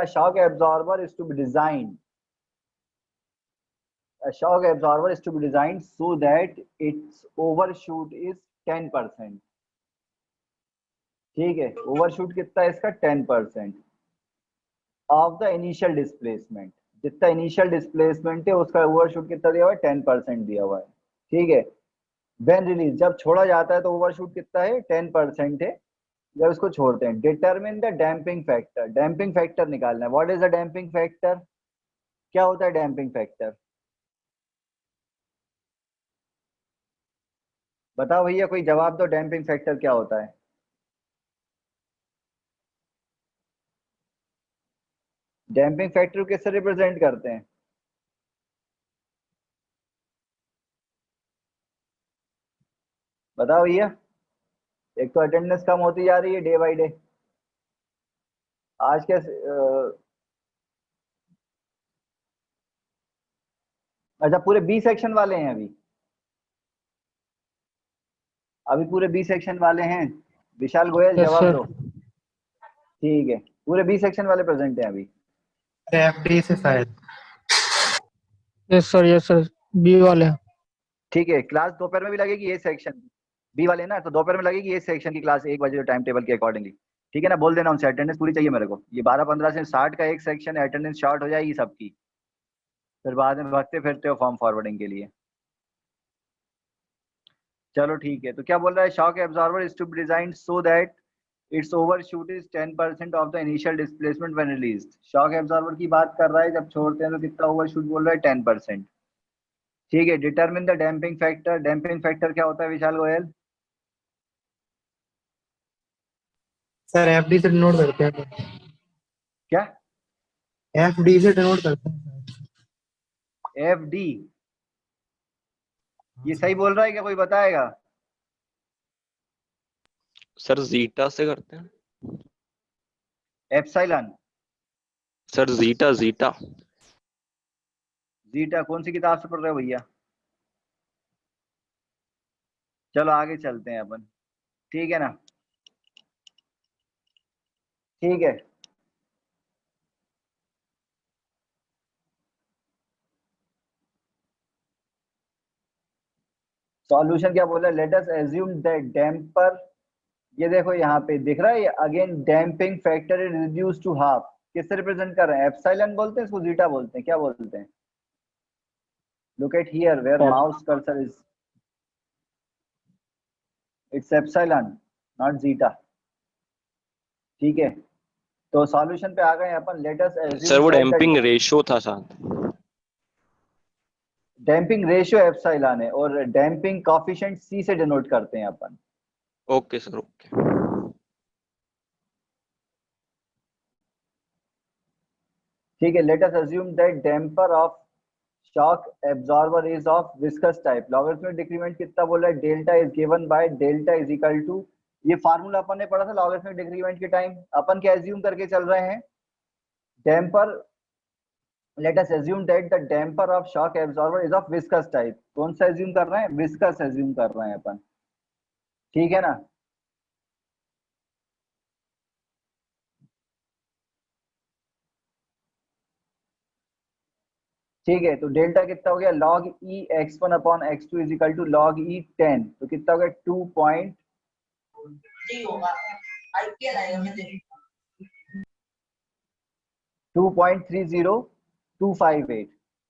shock absorber is to be designed. A shock absorber is to be designed so that its overshoot is 10%. ठीक है, overshoot कितना है इसका 10% of the initial displacement. जितना initial displacement है उसका overshoot कितना दिया हुआ है 10% दिया हुआ है। ठीक है, व्हेन रिलीज जब छोड़ा जाता है तो ओवरशूट कितना है 10% है जब इसको छोड़ते हैं। Determine the damping factor, damping factor निकालना है। What is the damping factor, क्या होता है डैम्पिंग फैक्टर, बताओ भैया, कोई जवाब दो, डैम्पिंग फैक्टर क्या होता है। डैम्पिंग फैक्टर किससे रिप्रेजेंट करते हैं, बताओ भैया। एक तो अटेंडेंस कम होती जा रही है डे बाय डे, आज के अच्छा पूरे बी सेक्शन वाले हैं अभी, अभी पूरे बी सेक्शन वाले हैं। विशाल गोयल यस जवाब सर। दो। ठीक है, पूरे बी सेक्शन वाले प्रेजेंट हैं अभी। एफडी से शायद। यस सर बी वाले हैं। ठीक है, क्लास दोपहर में भी लगेगी ये सेक्शन बी वाले ना, तो दोपहर में लगेगी ये सेक्शन की क्लास 1 बजे टाइम टेबल के अकॉर्डिंगली। ठीक है ना, बोल देना उनसे अटेंडेंस पूरी चाहिए मेरे को। ये 12-15 से 60 का एक सेक्शन है, अटेंडेंस शॉर्ट हो जाएगी सबकी, फिर बाद में भागते फिरते हो फॉर्म फॉरवर्डिंग के लिए। चलो ठीक है, तो क्या बोल रहा है, shock absorber is to be designed so that its overshoot is 10% of the initial displacement when released. Shock absorber की बात कर रहा है, जब छोड़ते हैं तो कितना ओवरशूट बोल रहा है 10%। ठीक है, determine the damping factor, damping factor क्या होता है विशाल गोयल। सर एफडी से डिनोट करते हैं। क्या, एफडी से डिनोट करते हैं। एफ डी, ये सही बोल रहा है क्या, कोई बताएगा। सर जीटा से करते हैं। Epsilon, sir zeta zeta. Zeta कौन सी किताब से पढ़ रहे हो भैया। चलो आगे चलते हैं अपन, ठीक है ना। ठीक है, सॉल्यूशन क्या बोला, let us assume that damper, ये देखो यहाँ पे दिख रहा है again damping factor is reduce to half. किससे रिप्रेजेंट कर रहे हैं, एप्सिलॉन बोलते हैं इसको, जीटा बोलते हैं, क्या बोलते हैं। Look at here where mouse cursor is, it's epsilon not zeta. ठीक है, तो सॉल्यूशन पे आ गए अपन। लेट अस सर एज्यूम वो दैट डैम्पिंग द रेशियो था साथ। डैम्पिंग रेशियो एप्सिलॉन है और डैम्पिंग कॉफिशिएंट सी से डिनोट करते हैं अपन। Okay sir okay. ठीक है, let us assume that damper of shock absorber is of viscous type. Logarithmic decrement कितना बोला है, delta is given by delta is equal to, ये फार्मूला अपन ने पढ़ा था लॉगरिथमिक डिक्रीमेंट के टाइम। अपन क्या एज्यूम करके चल रहे हैं, damper, let us assume that the damper of shock absorber is of viscous type. कौन सा एज्यूम कर रहे हैं, विस्कस एज्यूम कर रहे हैं अपन। ठीक है ना, ठीक है, तो डेल्टा कितना हो गया, log e x1 upon x2 is equal to log e 10, तो कितना हो गया 2.30258।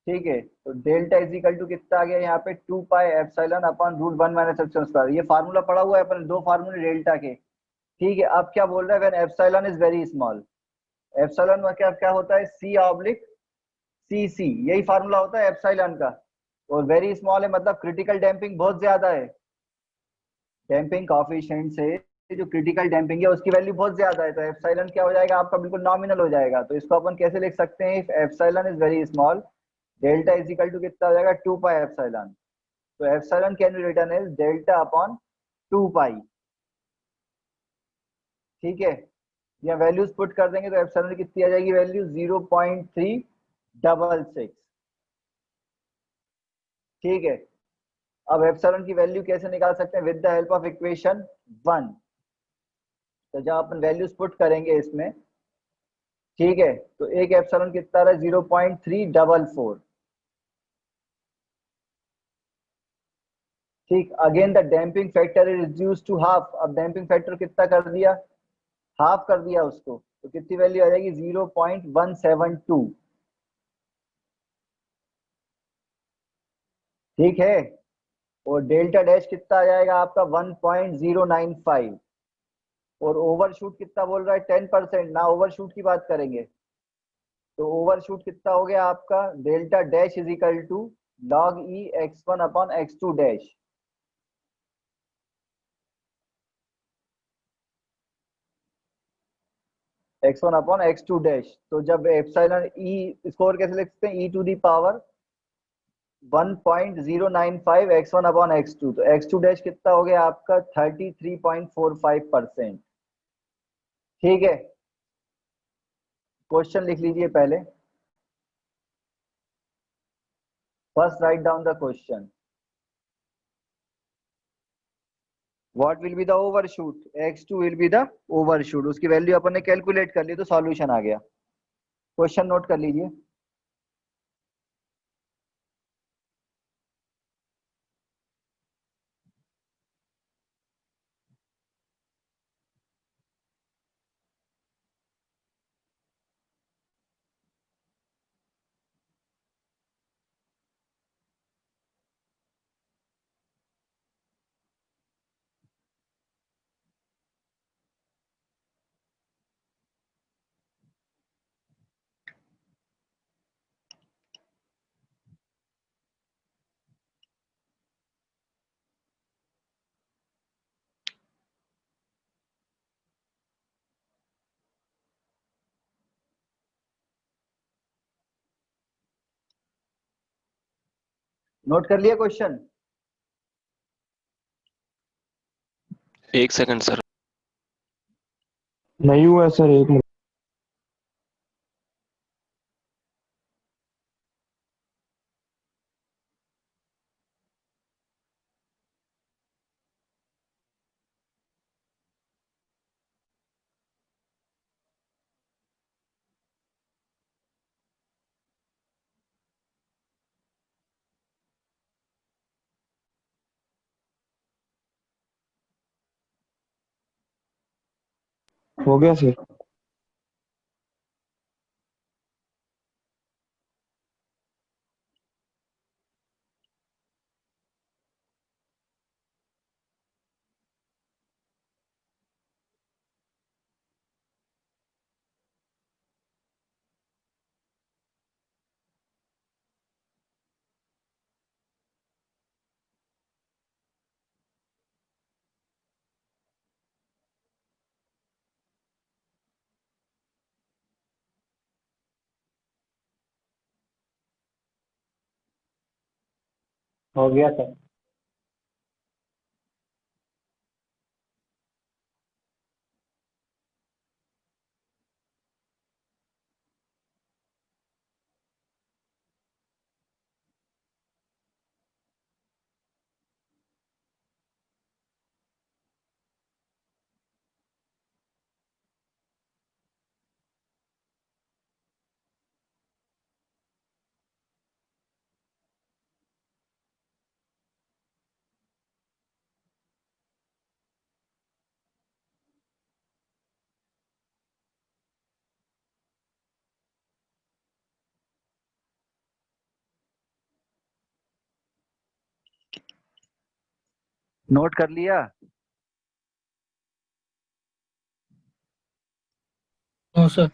ठीक है, तो डेल्टा इज इक्वल टू कितना आ गया यहाँ पे 2 pi epsilon upon root 1 minus epsilon square. ये फार्मूला पड़ा हुआ है अपन, दो फार्मूले डेल्टा के। ठीक है, अब क्या बोल रहा है, when epsilon is very small, epsilon में क्या क्या होता है, सी ऑब्लिक सी सी, यही फार्मूला होता है एप्सिलॉन का। और वेरी स्मॉल है मतलब क्रिटिकल डैम्पिंग बहुत ज्यादा है, डैम्पिंग कॉफिशिएंट से जो क्रिटिकल डैम्पिंग है उसकी वैल्यू बहुत ज्यादा है, तो एप्सिलॉन क्या हो जाएगा आपका, बिल्कुल नॉमिनल हो जाएगा। तो इसको अपन कैसे लिख सकते हैं, if epsilon is very small delta is equal to कितना हो जाएगा 2 पाई एप्सिलॉन। तो epsilon can be written as delta upon 2 pi. ठीक है, यहाँ वैल्यूज पुट कर देंगे तो एप्सिलॉन कितनी आ जाएगी वैल्यू 0.366। ठीक है, अब एप्सिलॉन की वैल्यू कैसे निकाल सकते हैं, with the help of equation 1। तो जब अपन वैल्यूज पुट करेंगे इसमें, ठीक है, तो एक एप्सिलॉन कितना रहा, 0.344। ठीक, again the damping factor is reduce to half. अब डैम्पिंग फैक्टर कितना कर दिया, हाफ कर दिया उसको, तो कितनी वैल्यू आ जाएगी, 0.172। ठीक है, और डेल्टा डैश कितना आ जाएगा आपका, 1.095। और ओवरशूट कितना बोल रहा है, 10%। ना ओवरशूट की बात करेंगे, तो ओवरशूट कितना हो गया आपका, delta dash is equal to log e x1 upon x2 dash. x1 upon x2 dash. तो जब एप्सिलॉन ई स्कोर कैसे लिखते हैं, e to the power 1.095 x1 upon x2, तो x2 डैश कितना हो गया आपका, 33.45%। ठीक है, क्वेश्चन लिख लीजिए पहले, first write down the question. What will be the overshoot, x2 will be the overshoot. उसकी वैल्यू अपन ने कैलकुलेट कर ली, तो सॉल्यूशन आ गया। क्वेश्चन नोट कर लीजिए। नोट कर लिया क्वेश्चन। एक सेकंड सर। नहीं हुआ सर, एक मिनट। हो गया सर। हो गया सर। नोट कर लिया। No sir.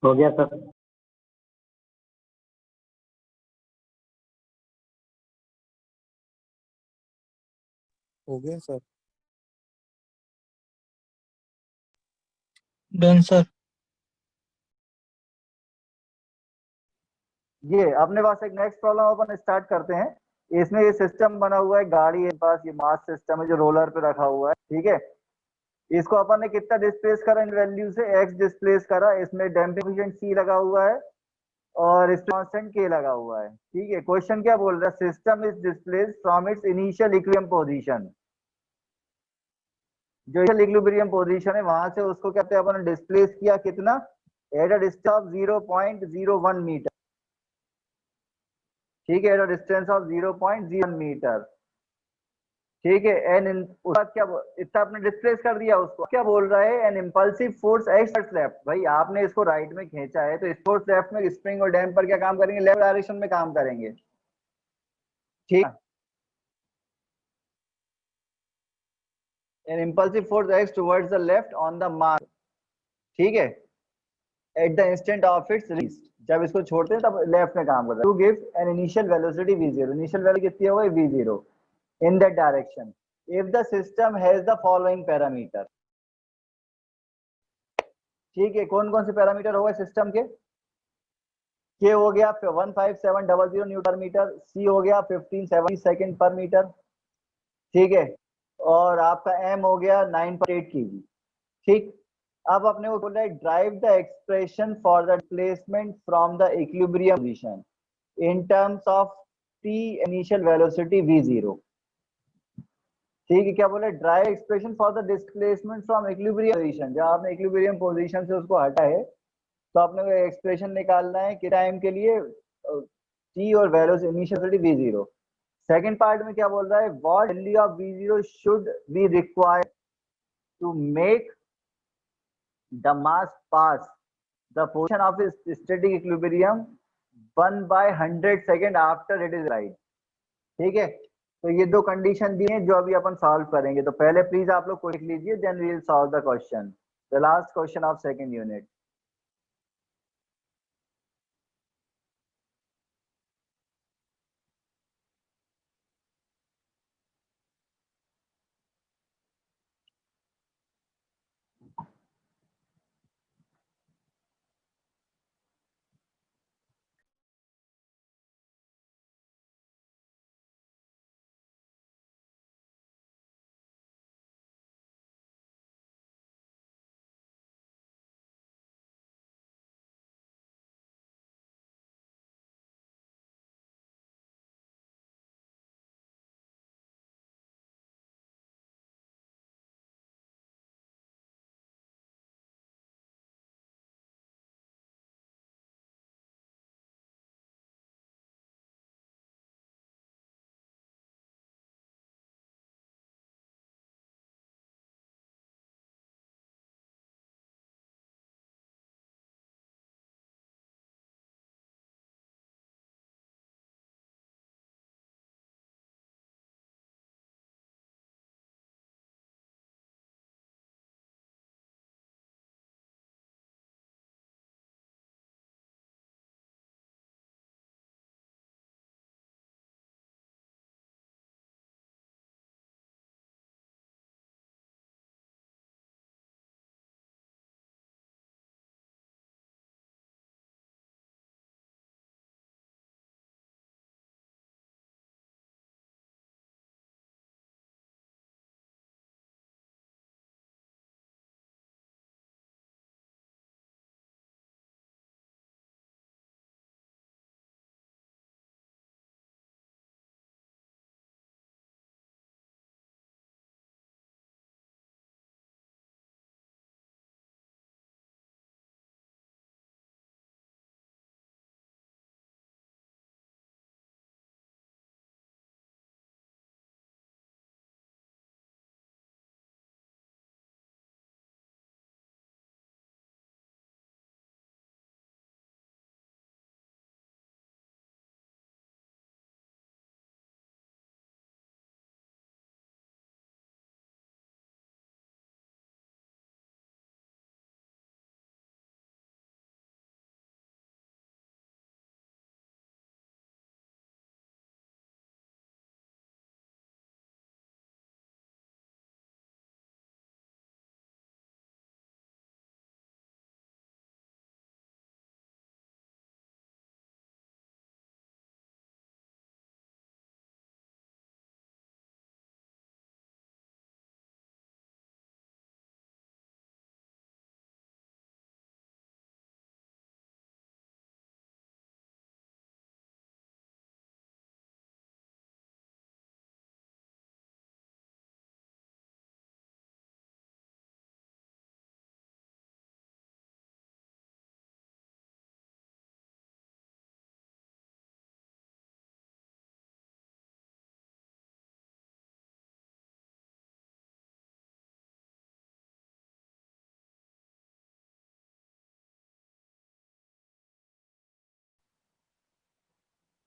हो गया सर। हो गया सर। Done sir. ये अपने पास एक नेक्स्ट प्रॉब्लम अपन स्टार्ट करते हैं। इसमें ये सिस्टम बना हुआ है, गाड़ी के पास ये मास सिस्टम है जो रोलर पे रखा हुआ है, ठीक है। इसको अपन ने कितना डिस्प्लेस करा इन वैल्यू से, एक्स डिस्प्लेस करा, इसमें डैम्पिंग कोएफिशिएंट सी लगा हुआ है और इस कांस्टेंट के लगा हुआ है, ठीक है। क्वेश्चन क्या बोल रहा है, system is displace from its initial equilibrium position. जो इनिशियल इक्विलिब्रियम पोजीशन है वहां से उसको क्या कहते हैं, अपन ने डिस्प्लेस किया कितना, at a distance of 0.01 metre, ठीक है, at a distance of 0.01 metre, ठीक है। एन उसके बाद क्या इतना आपने डिस्प्लेस कर दिया उसको, क्या बोल रहा है, N impulsive force act left. भाई आपने इसको राइट में खींचा है तो इस फोर्स लेफ्ट में स्प्रिंग और डैम पर क्या काम करेंगे, लेफ्ट डायरेक्शन में काम करेंगे, ठीक है। N impulsive force act towards the left on the mass, ठीक है, at the instant of its release. जब इसको छोड़ते हैं तब लेफ्ट में काम करता है। To give an initial velocity v0, initial value कितनी हो गई v0 in that direction if the system has the following parameter, ठीक है। कौन कौन से पैरामीटर होगा सिस्टम के हो गया 15700 न्यूटन मीटर, सी हो गया 1570 सेकंड पर मीटर, ठीक है, और आपका एम हो गया 9.8 केजी, ठीक। अब अपने को बोल रहा है drive the expression for the displacement from the equilibrium position in terms of T initial velocity v0, ठीक है। क्या बोले, drive expression for the displacement from equilibrium position. जब आपने इक्विलिब्रियम पोजीशन से उसको हटा है तो आपने वो एक्सप्रेशन निकालना है कि टाइम के लिए टी और values initial v0। Second part में क्या बोल रहा है, what value of v0 should be required to make the mass pass the position of static equilibrium 1/100 second after it is right, ठीक है। तो ये दो कंडीशन दी हैं जो अभी अपन सॉल्व करेंगे। तो पहले प्लीज आप लोग को लिख लीजिए, then we will solve the question, the last question of second unit.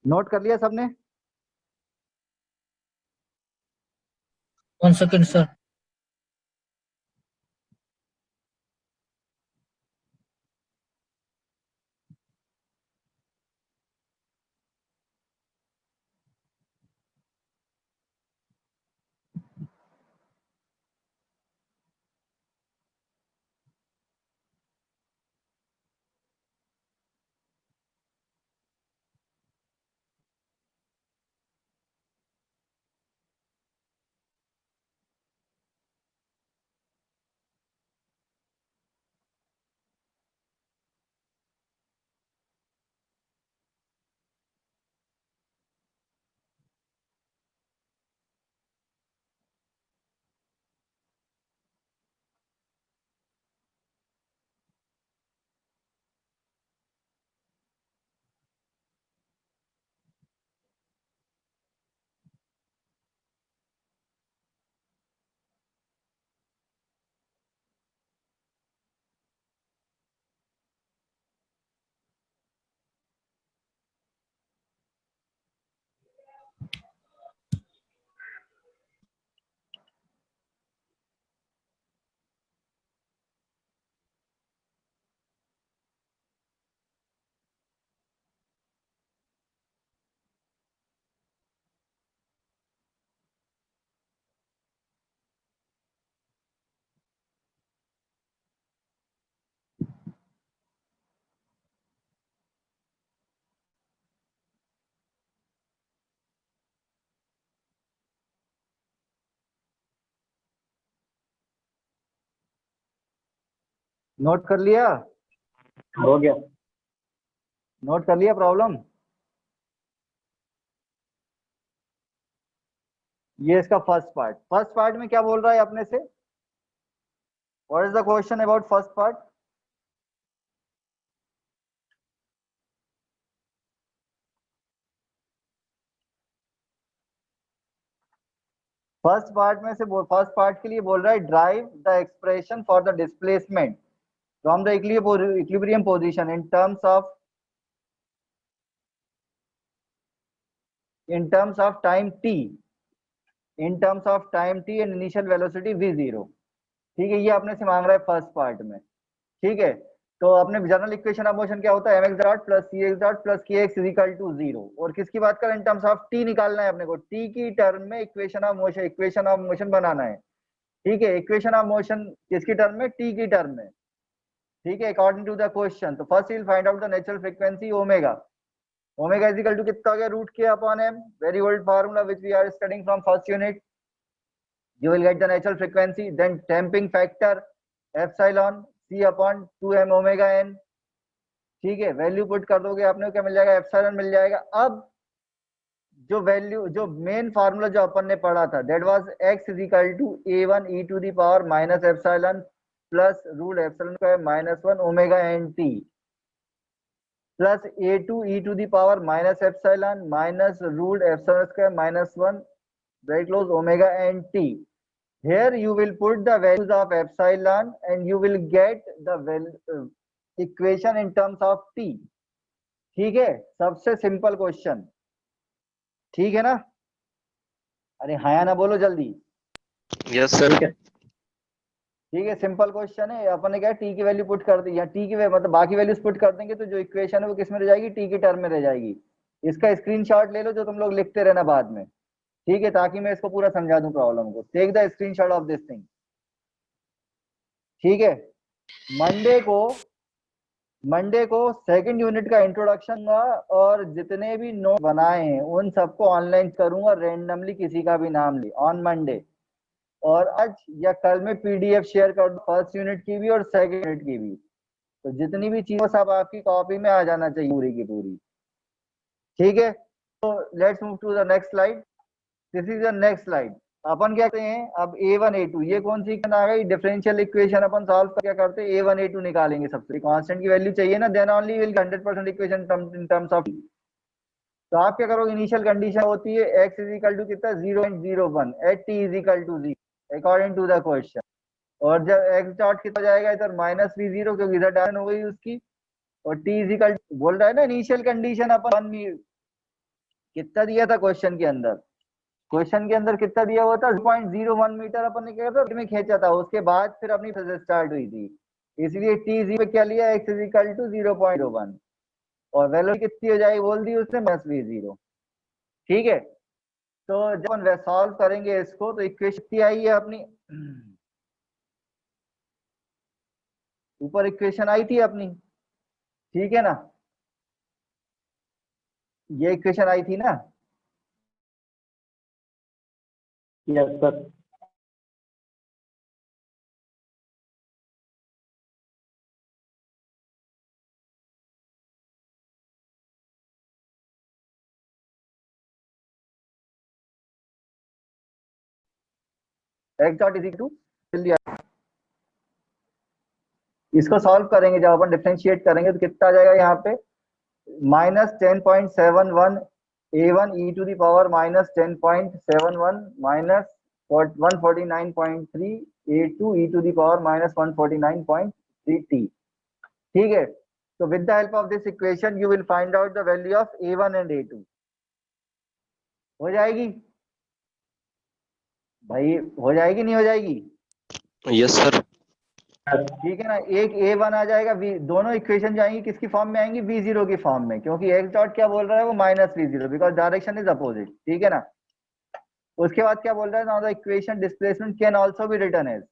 Note कर लिया सबने? 1 second सर। नोट कर लिया? हो गया? नोट कर लिया प्रॉब्लम? ये इसका फर्स्ट पार्ट में क्या बोल रहा है अपने से? What is the question about first part? First part में से फर्स्ट पार्ट के लिए बोल रहा है drive the expression for the displacement from the equilibrium position in terms of time t and initial velocity v0। ठीक है, ये अपने से मांग रहा है फर्स्ट पार्ट में। ठीक है, तो अपने जनरल इक्वेशन ऑफ मोशन क्या होता है? mx dot plus cx dot plus kx is equal to 0। और किसकी बात करें? इन टर्म्स ऑफ t निकालना है अपने को, t की टर्म में इक्वेशन ऑफ मोशन बनाना है। ठीक है, इक्वेशन ऑफ मोशन किसकी टर्म में? t की टर्म में। ठीक है, अकॉर्डिंग टू द क्वेश्चन। तो first will find out the natural frequency omega. Omega is equal to कितना हो गया? Root k upon m, very old formula which we are studying from first unit. You will get the natural frequency, then damping factor epsilon c upon 2m omega n। ठीक है, value put कर दोगे आपने, क्या मिल जाएगा? Epsilon मिल जाएगा। अब जो वैल्यू, जो मेन फार्मूला जो अपन ने पढ़ा था, that was x is equal to a1 e to the power minus epsilon plus root epsilon square minus 1 omega n t plus a2 e to the power minus epsilon minus root epsilon square minus 1 very close omega and t। Here you will put the values of epsilon and you will get the equation in terms of t। ठीक है, सबसे simple question. ठीक है ना? अरे हाँ या ना बोलो जल्दी। Yes sir. ठीक है, सिंपल क्वेश्चन है। अपन ने क्या टी की वैल्यू पुट कर दी, या टी की मतलब बाकी वैल्यूज पुट कर देंगे तो जो इक्वेशन है वो किस में रह जाएगी? टी की टर्म में रह जाएगी। इसका स्क्रीनशॉट ले लो जो तुम लोग लिखते रहना बाद में। ठीक है, ताकि मैं इसको पूरा समझा दूं प्रॉब्लम को। Take the screenshot of this thing. ठीक है, मंडे को सेकंड यूनिट का इंट्रोडक्शन हुआ और जितने भी नोट बनाए हैं उन सबको ऑनलाइन करूंगा रैंडमली, किसी का भी नाम ले ऑन मंडे। और आज या कल में पीडीएफ शेयर कर दूं फर्स्ट यूनिट की भी और सेकंड यूनिट की भी। तो जितनी भी चीजें सब आपकी कॉपी में आ जाना चाहिए पूरी की पूरी। ठीक है, तो let's move to the next slide. This is the next slide. अपन क्या करते हैं अब? a1 a2, ये कौन सी इक्वेशन आ गई? Differential equation. अपन सॉल्व क्या करते हैं? a1 a2 निकालेंगे। सबसे कांस्टेंट की वैल्यू चाहिए ना, then only will 100% equation in terms of. तो आप क्या करोगे? इनिशियल कंडीशन होती है x इज इक्वल टू कितना? 0.01 at t is equal to 0 according to the question. और जब x डॉट कितना जाएगा इधर? माइनस v0, क्योंकि इधर डायरेक्शन हो गई उसकी। और t इज इक्वल बोल रहा है ना इनिशियल कंडीशन अपन कितना दिया था क्वेश्चन के अंदर? क्वेश्चन के अंदर कितना दिया हुआ था? 0.01 मीटर अपन ने क्या था में खींचा था, उसके बाद फिर अपनी प्रोसेस स्टार्ट हुई थी। इसलिए टी जीरो क्या लिया, x इज इक्वल टू 0.01, और वैल्यू कितनी हो जाएगी बोल दी उसने, -v0। ठीक है, तो जब अपन सॉल्व करेंगे इसको तो इक्वेशन कितनी आई है अपनी, ऊपर इक्वेशन आई थी अपनी, ठीक है ना, ये इक्वेशन आई थी ना। Yes sir. x dot is equal to, इसको सॉल्व करेंगे जब अपन डिफरेंशिएट करेंगे तो कितना आ जाएगा यहाँ पे, -10.71 a1 e to the power -10.71 minus 149.3 a2 e to the power -149.3 t। ठीक है, तो with the help of this equation you will find out the value of a1 and a2। हो जाएगी भाई, हो जाएगी नहीं हो जाएगी? Yes sir. ठीक है ना, एक a1 आ जाएगा, v दोनों इक्वेशन जाएंगी किसकी फॉर्म में आएंगी, v0 की फॉर्म में, क्योंकि x डॉट क्या बोल रहा है वो -v0 because direction is opposite. ठीक है ना, उसके बाद क्या बोल रहा है, now the equation displacement can also be written as,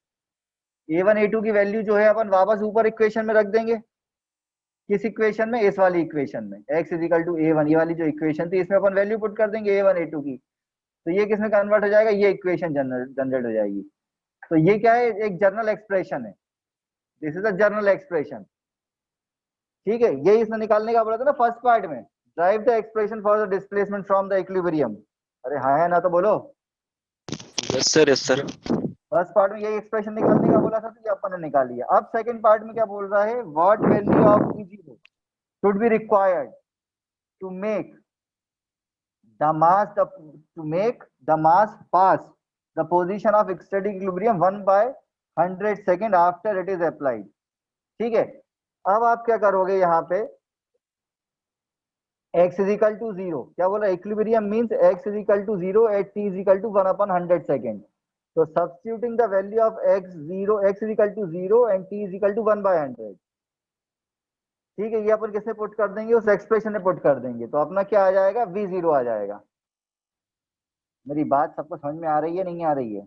a1 a2 की वैल्यू जो है अपन वापस ऊपर इक्वेशन में रख देंगे। किस इक्वेशन में, इस वाली इक्वेशन में, x is equal to a1, ये वाली जो इक्वेशन थी इसमें अपन वैल्यू पुट कर देंगे a1 a2 की, तो ये किसमें कन्वर्ट हो जाएगा, ये इक्वेशन जनरेट हो जाएगी। तो ये क्या है, एक जर्नल एक्सप्रेशन है, this is a journal expression. ठीक है, यही इसने निकालने का बोला था ना फर्स्ट पार्ट में, drive the expression for the displacement from the equilibrium. अरे हाँ है ना, तो बोलो। Yes sir, yes sir. First part में यही एक्सप्रेशन निकालने का बोला था, तो ये अपन ने निकाल लिया। अब सेकंड पार्ट में क्या बोल रहा है, what value of v0 should be required to make the mass pass the position of static equilibrium 1/100 second after it is applied. ठीक है, अब आप क्या करोगे यहाँ पे, x इज इक्वल टू 0, क्या बोल रहा है, equilibrium means x is equal to 0 at t is equal to 1/100 second. तो substituting the value of x is equal to 0 and t is equal to 1/100। ठीक है, ये अपन किसने पुट कर देंगे, उस एक्सप्रेशन में पुट कर देंगे, तो अपना क्या आ जाएगा, v0 आ जाएगा। मेरी बात सबको समझ में आ रही है नहीं आ रही है?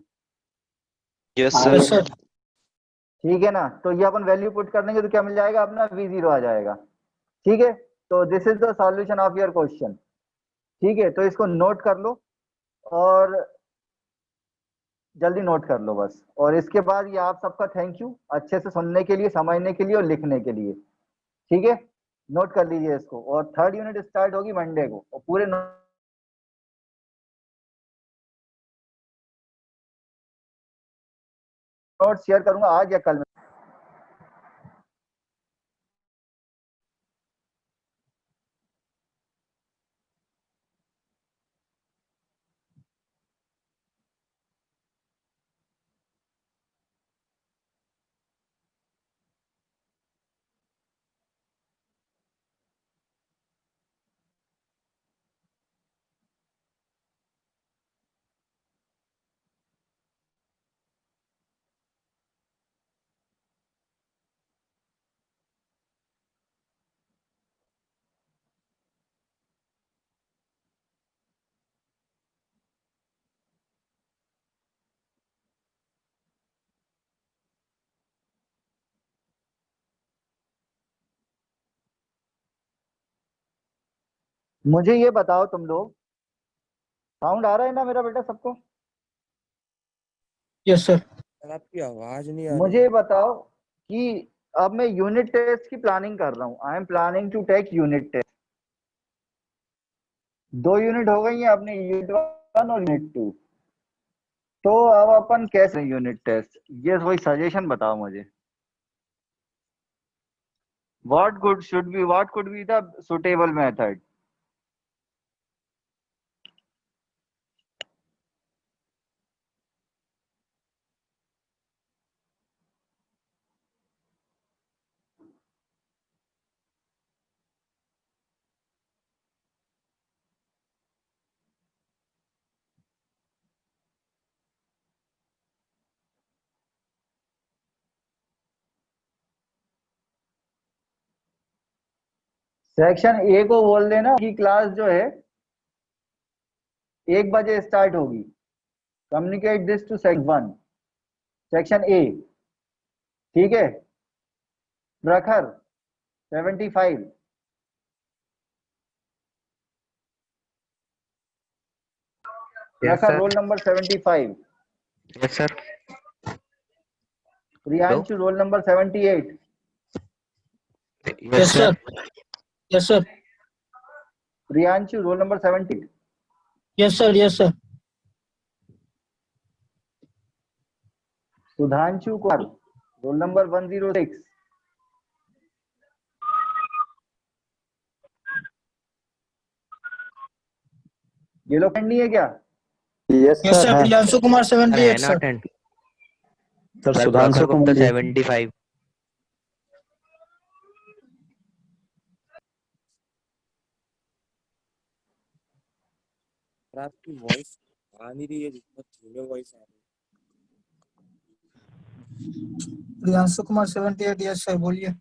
Yes yes sir. सर। ठीक है ना, तो ये अपन वैल्यू पुट कर देंगे तो क्या मिल जाएगा अपना, v0 आ जाएगा। ठीक है, तो this is the solution of your question. ठीक है, तो इसको नोट कर लो और जल्दी नोट कर लो बस, और इसके बाद ये आप सबका थैंक यू अच्छे से सुनने के लिए, समझने के लिए और लिखने के लिए। ठीक है, नोट कर लीजिए इसको, और थर्ड यूनिट स्टार्ट होगी मंडे को, और पूरे नोट शेयर करूंगा आज या कल में। मुझे ये बताओ तुम लोग, साउंड आ रहा है ना मेरा बेटा सबको? Yes sir. सर आपकी आवाज नहीं आ रही मुझे है। ये बताओ कि अब मैं यूनिट टेस्ट की प्लानिंग कर रहा हूँ, I am planning to take unit test. 2 unit हो गई हैं अपने, यूनिट 1 और यूनिट 2। तो अब अपन कैसे यूनिट टेस्ट, ये वही सजेशन बताओ मुझे, what could be the suitable method? Section A को बोल देना कि क्लास जो है 1 बजे स्टार्ट होगी। Communicate this to section 1, section A. ठीक है, Prakhar 75, Prakhar roll number 75, yes sir. Priyanshu roll number 78, yes sir. Yes sir. Priyanshu roll number 70, yes sir. Yes sir. Sudhanshu Kumar roll number 106, ये लोग नहीं है क्या? Yes yes sir sir. है। प्रियांशु कुमार सर है 78 not sir. And. Sir sir Sudhanshu Prakhar Gupta Kumar 75। और आपकी वॉइस आ नहीं रही है, जितना धीमे वॉइस आ रही प्रियांशु कुमार 78। यस सर, बोलिए।